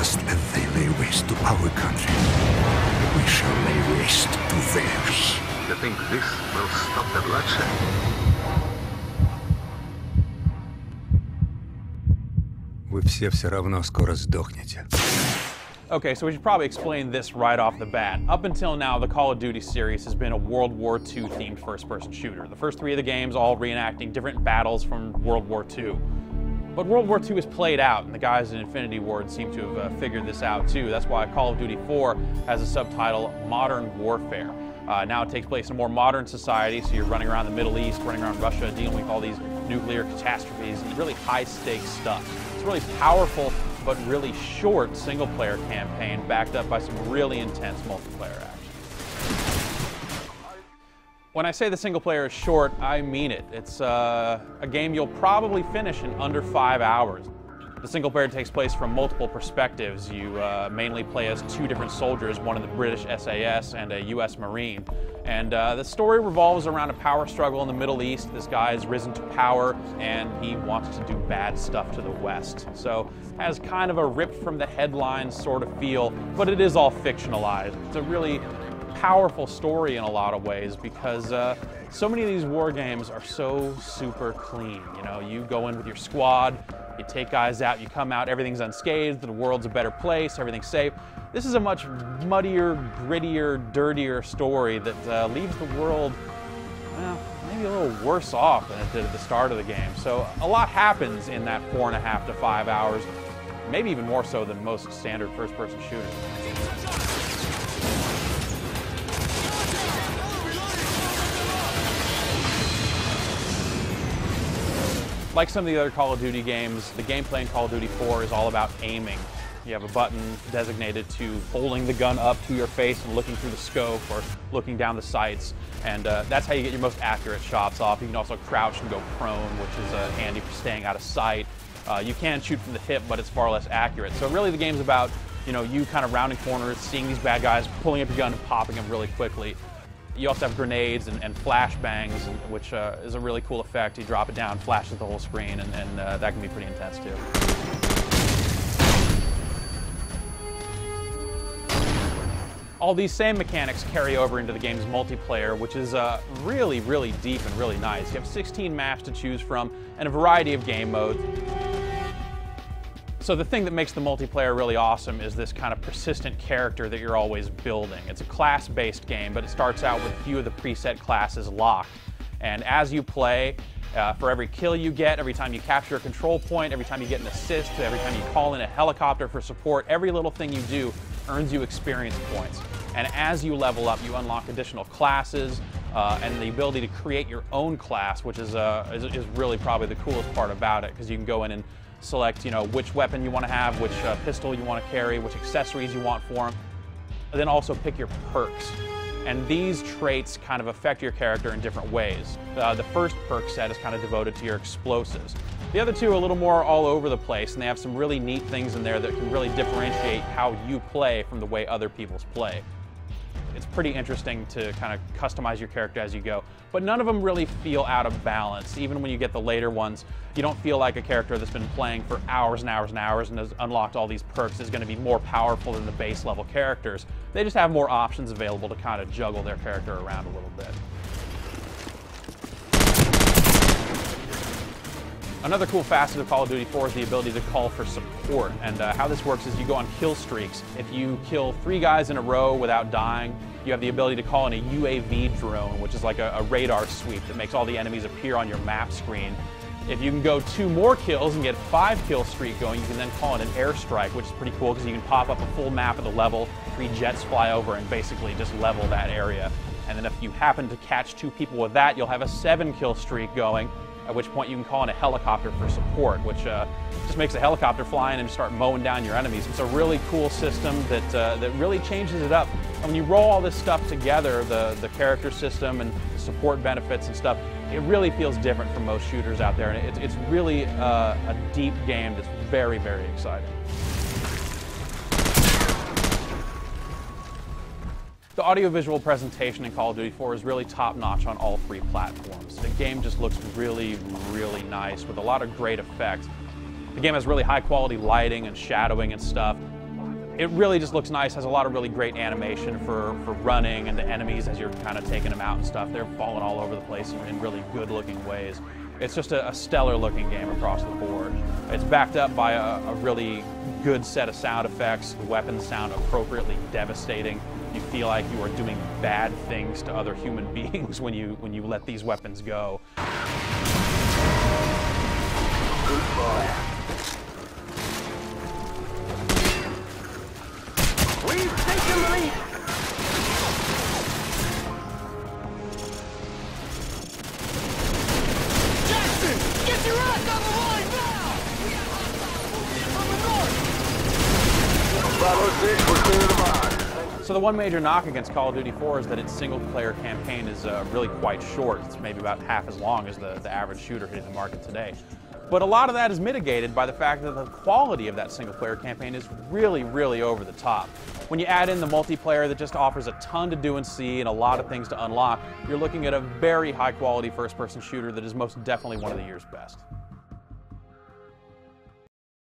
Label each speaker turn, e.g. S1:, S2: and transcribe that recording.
S1: just as they lay waste to our country, we shall lay waste to theirs.
S2: You think this will stop the bloodshed?
S1: Вы все равно скоро сдохнете.
S3: Okay, so we should probably explain this right off the bat. Up until now, the Call of Duty series has been a World War II themed first-person shooter. The first three of the games all reenacting different battles from World War II. But World War II is played out, and the guys in Infinity Ward seem to have figured this out too. That's why Call of Duty 4 has a subtitle, Modern Warfare. Now it takes place in a more modern society, so you're running around the Middle East, running around Russia, dealing with all these nuclear catastrophes and really high-stakes stuff. It's a really powerful but really short single-player campaign backed up by some really intense multiplayer action. When I say the single-player is short, I mean it. It's a game you'll probably finish in under 5 hours. The single-player takes place from multiple perspectives. You mainly play as two different soldiers, one in the British SAS and a US Marine. And the story revolves around a power struggle in the Middle East. This guy has risen to power and he wants to do bad stuff to the West. So it has kind of a ripped from the headlines sort of feel, but it is all fictionalized. It's a really powerful story in a lot of ways because so many of these war games are so super clean. You know, you go in with your squad, you take guys out, you come out, everything's unscathed, the world's a better place, everything's safe. This is a much muddier, grittier, dirtier story that leaves the world, well, maybe a little worse off than it did at the start of the game. So a lot happens in that 4.5 to 5 hours, maybe even more so than most standard first-person shooters. Like some of the other Call of Duty games, the gameplay in Call of Duty 4 is all about aiming. You have a button designated to holding the gun up to your face and looking through the scope or looking down the sights, and that's how you get your most accurate shots off. You can also crouch and go prone, which is handy for staying out of sight. You can shoot from the hip, but it's far less accurate. So really the game's about, you know, you kind of rounding corners, seeing these bad guys, pulling up your gun and popping them really quickly. You also have grenades and flash bangs, which is a really cool effect. You drop it down, flashes the whole screen, and that can be pretty intense too. All these same mechanics carry over into the game's multiplayer, which is really, really deep and really nice. You have 16 maps to choose from and a variety of game modes. So the thing that makes the multiplayer really awesome is this kind of persistent character that you're always building. It's a class-based game, but it starts out with a few of the preset classes locked. And as you play, for every kill you get, every time you capture a control point, every time you get an assist, every time you call in a helicopter for support, every little thing you do earns you experience points. And as you level up, you unlock additional classes and the ability to create your own class, which is really probably the coolest part about it, because you can go in and select, you know, which weapon you want to have, which pistol you want to carry, which accessories you want for them, and then also pick your perks. And these traits kind of affect your character in different ways. The first perk set is kind of devoted to your explosives. The other two are a little more all over the place, and they have some really neat things in there that can really differentiate how you play from the way other people's play. It's pretty interesting to kind of customize your character as you go, but none of them really feel out of balance. Even when you get the later ones, you don't feel like a character that's been playing for hours and hours and hours and has unlocked all these perks is going to be more powerful than the base level characters. They just have more options available to kind of juggle their character around a little bit. Another cool facet of Call of Duty 4 is the ability to call for support, and how this works is you go on kill streaks. If you kill 3 guys in a row without dying, you have the ability to call in a UAV drone, which is like a radar sweep that makes all the enemies appear on your map screen. If you can go 2 more kills and get a 5-kill streak going, you can then call in an airstrike, which is pretty cool because you can pop up a full map of the level, 3 jets fly over and basically just level that area. And then if you happen to catch 2 people with that, you'll have a 7-kill streak going, at which point you can call in a helicopter for support, which just makes a helicopter fly in and start mowing down your enemies. It's a really cool system that really changes it up. And when you roll all this stuff together, the character system and support benefits and stuff, it really feels different from most shooters out there. And it's really a deep game that's very, very exciting. The audiovisual presentation in Call of Duty 4 is really top-notch on all 3 platforms. The game just looks really, really nice with a lot of great effects. The game has really high-quality lighting and shadowing and stuff. It really just looks nice, has a lot of really great animation for running, and the enemies as you're kind of taking them out and stuff, they're falling all over the place in really good looking ways. It's just a stellar looking game across the board. It's backed up by a really good set of sound effects. The weapons sound appropriately devastating. You feel like you are doing bad things to other human beings when you let these weapons go.
S2: Good boy. We've taken the lead.
S4: Jackson, get your ass on the line now! We have hostile movement from the north!
S2: Bravo 6, we're clear the line.
S3: So the one major knock against Call of Duty 4 is that its single-player campaign is really quite short. It's maybe about half as long as the average shooter hitting the market today. But a lot of that is mitigated by the fact that the quality of that single-player campaign is really, really over the top. When you add in the multiplayer that just offers a ton to do and see and a lot of things to unlock, you're looking at a very high-quality first-person shooter that is most definitely one of the year's best.